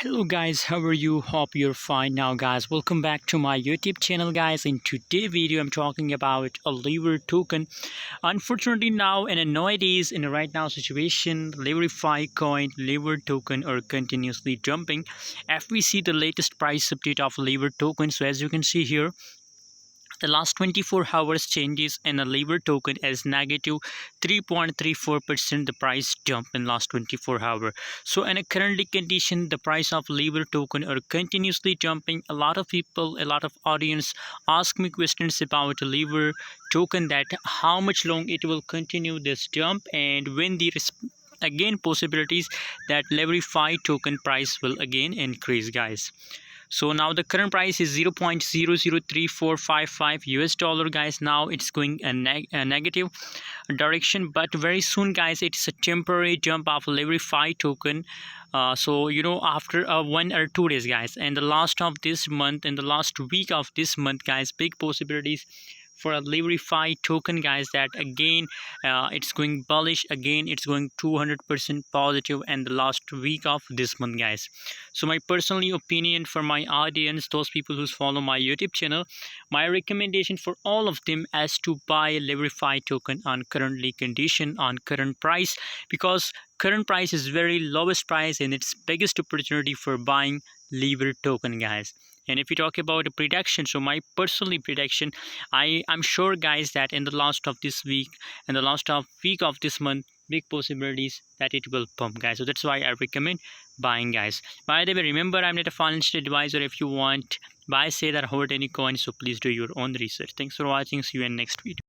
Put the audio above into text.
Hello guys, how are you? Hope you're fine now guys. Welcome back to my YouTube channel guys. In today's video I'm talking about a Lever token. Unfortunately now in a nowadays in a right now situation, Leverfi coin, Lever token are continuously jumping. If we see the latest price update of Lever token, so as you can see here, the last 24 hours changes in a Lever token as negative 3.34% the price jump in last 24 hours. So in a currently condition, the price of Lever token are continuously jumping. A lot of people, a lot of audience ask me questions about Lever token, that how much long it will continue this jump and when the again possibilities that Leverfi token price will again increase guys. So now the current price is 0.003455 US dollar guys. Now it's going a negative direction, but very soon guys it's a temporary jump of Leverfi token. So after 1 or 2 days guys, and the last of this month and the last week of this month guys, big possibilities for a Leverfi token guys, that again it's going bullish, again it's going 200% positive in the last week of this month guys. So my personal opinion for my audience, those people who follow my YouTube channel, my recommendation for all of them is to buy a Leverfi token on currently condition, on current price, because current price is very lowest price and it's biggest opportunity for buying Lever token guys. And if you talk about a prediction, so my personal prediction, I'm sure guys that in the last of this week and the last of week of this month, big possibilities that it will pump guys. So that's why I recommend buying guys. By the way, remember I'm not a financial advisor. If you want buy, say that hold any coin, so please do your own research. Thanks for watching. See you in next video.